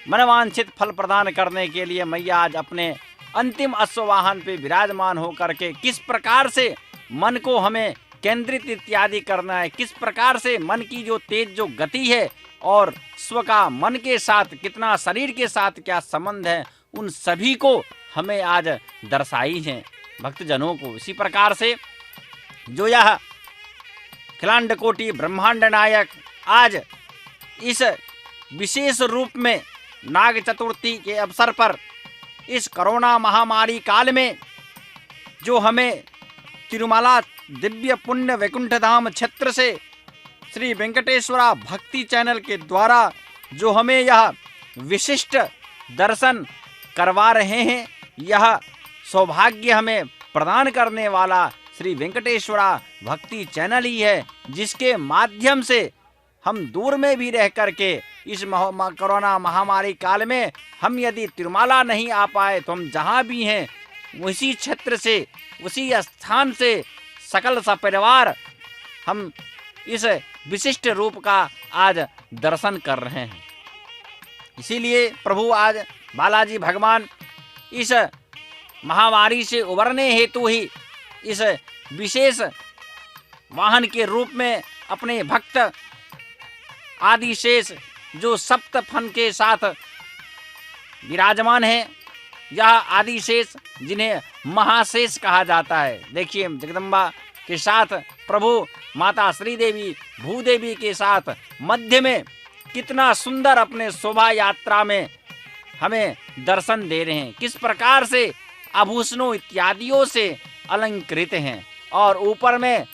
मनवांछित फल प्रदान करने के लिए मैया आज अपने अंतिम अश्ववाहन पे विराजमान होकर के किस प्रकार से मन को हमें केंद्रित इत्यादि करना है, किस प्रकार से मन की जो तेज जो गति है और स्व का मन के साथ कितना शरीर के साथ क्या संबंध है, उन सभी को हमें आज दर्शाई है भक्तजनों को। इसी प्रकार से जो यह अखिलांड कोटि ब्रह्मांड नायक आज इस विशेष रूप में नाग चतुर्थी के अवसर पर इस कोरोना महामारी काल में जो हमें तिरुमला दिव्य पुण्य वैकुंठ धाम क्षेत्र से श्री वेंकटेश्वरा भक्ति चैनल के द्वारा जो हमें यह विशिष्ट दर्शन करवा रहे हैं, यह सौभाग्य हमें प्रदान करने वाला श्री वेंकटेश्वरा भक्ति चैनल ही है, जिसके माध्यम से हम दूर में भी रह करके इस कोरोना महामारी काल में हम यदि तिरुमाला नहीं आ पाए तो हम जहाँ भी हैं उसी क्षेत्र से उसी स्थान से सकल सपरिवार हम इस विशिष्ट रूप का आज दर्शन कर रहे हैं। इसीलिए प्रभु आज बालाजी भगवान इस महामारी से उबरने हेतु ही इस विशेष वाहन के रूप में अपने भक्त आदिशेष जो सप्त फन के साथ विराजमान है, यह आदिशेष जिन्हें महाशेष कहा जाता है। देखिए जगदम्बा के साथ प्रभु माता श्री देवी भूदेवी के साथ मध्य में कितना सुंदर अपने शोभा यात्रा में हमें दर्शन दे रहे हैं, किस प्रकार से आभूषणों इत्यादियों से अलंकृत हैं और ऊपर में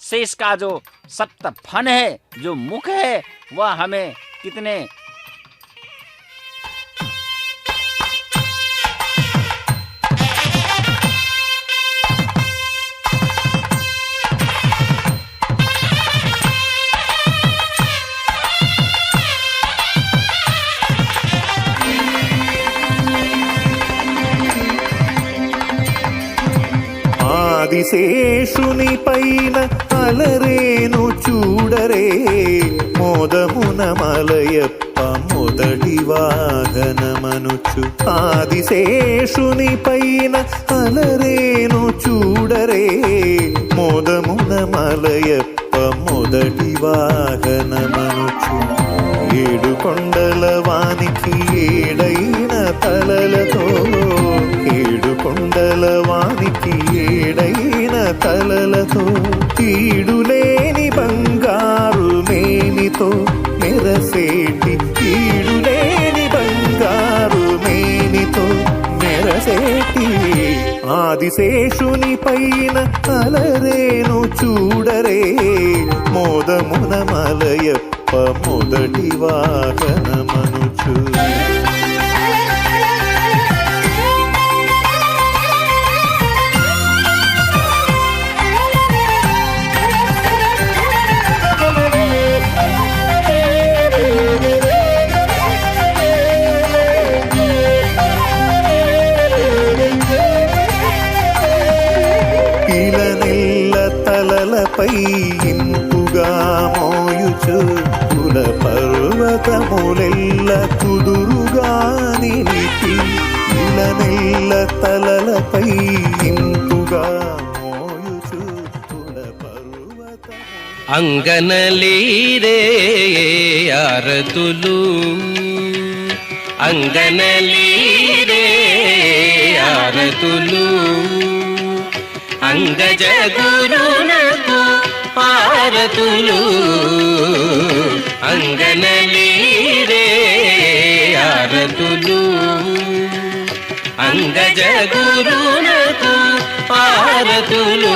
शेष का जो सप्त फन है, जो मुख है, वह हमें कितने ఆదిశేషుని పైన అలరేను చూడరే మోదమున మలయప్ప మొదటి వాహనమనుచు ఆదిశేషుని పైన అలరేను చూడరే మోదమున మలయప్ప మొదటి వాహనమనుచు ఏడు కొండల వానికి ఏడైన తలలతో ఏడు కొండల వానికి ఏడైన తలలతో ఈడులేని బంగారు మేనితో మెరసేటి ఈడులేని బంగారు మేనితో మెరసేటి ఆదిశేషుని పైన అలరేను చూడరే మోదమున మలయప్ప మొదటి వాహనమనుచు తలలపై ఇంపుగా మోయుచు కుల పర్వతములెల్ల కుదురుగా నిలిపి ఇలనెల్ల తలలపై ఇంపుగా మోయుచు కుల పర్వత అంగనలీరే ఆరతులు అంగనలీరే ఆరతులు అంగజ గురునకు ఆరతులు అంగనలీరే ఆరతులు అంగజ గురునకు ఆరతులు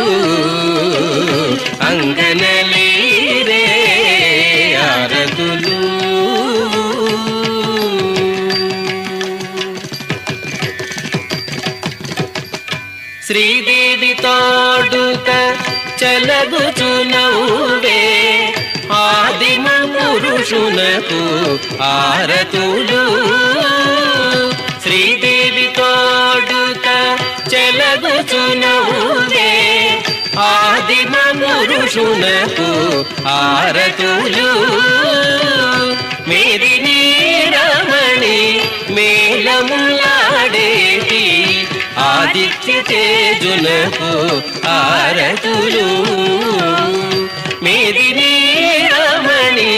అంగనలీరే ఆరతులు శ్రీదేవి తోడుక చలగుచునవువే ఆదిమ పురుషునకు ఆరతులు శ్రీదేవి తోడుక చలగుచునవువే ఆదిమ పురుషునకు ఆరతులు మేదిని రమణి మేళములాడేటి ఆదిత్య తేజునకు ఆరతులు మేదిని రమణి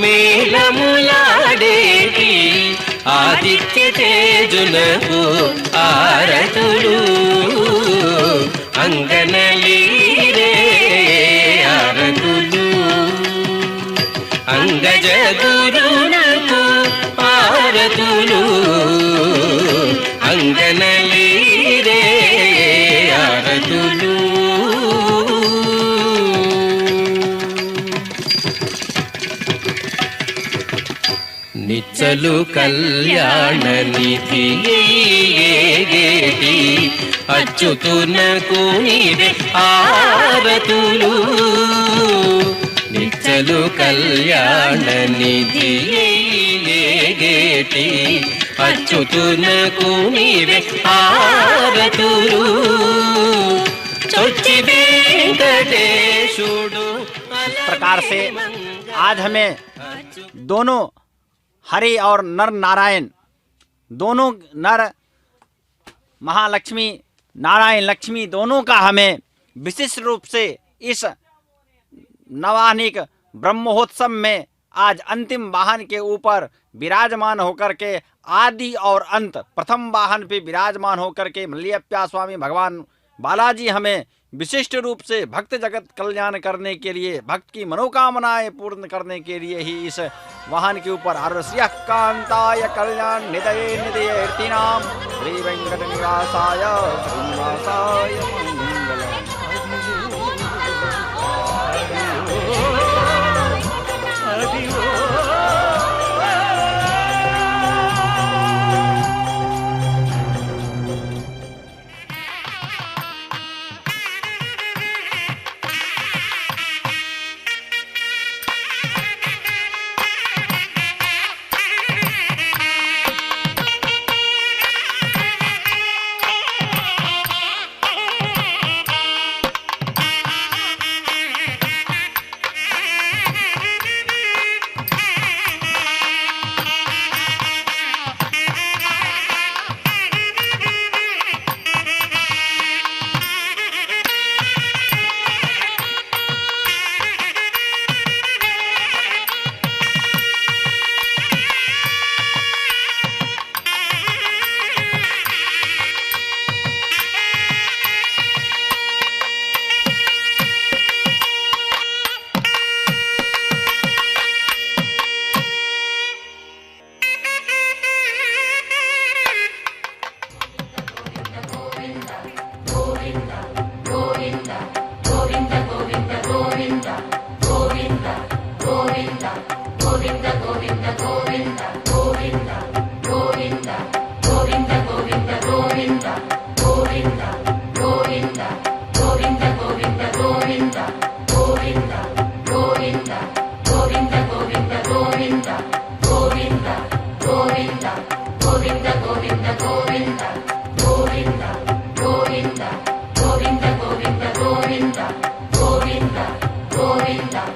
మేళములాడేటి ఆదిత్య తేజునకు ఆరతులు అంగనలీరే ఆరతులు అంగజ గురునకు ఆరతులు అంగనలీరే ఆరతులు నిచ్చలు కళ్యాణ నిధి గేటి అచ్యుతునకు నీవే ఆరతులు నిచ్చలు కళ్యాణ నిధి గేటి అచ్యుతునకు నీవే ఆరతులు చొచ్చి వెంకటేశుడు इस प्रकार से आज हमें दोनों हरि और नर नारायण दोनों नर महालक्ष्मी नारायण लक्ष्मी दोनों का हमें विशिष्ट रूप से इस नवाहनिक ब्रह्मोत्सव में आज अंतिम वाहन के ऊपर विराजमान होकर के आदि और अंत प्रथम वाहन पे विराजमान होकर के मल्लियप्पा स्वामी भगवान बालाजी हमें विशिष्ट रूप से भक्त जगत कल्याण करने के लिए भक्त की मनोकामनाएं पूर्ण करने के लिए ही इस वाहन के ऊपर आरस्यः कांताय कल्याण निधये निधयेर्तिनाम श्री वेंकट निवासाय श्रीनिवासाय मंगलम्। Govinda, Govinda, Govinda, Govinda, Govinda. Govinda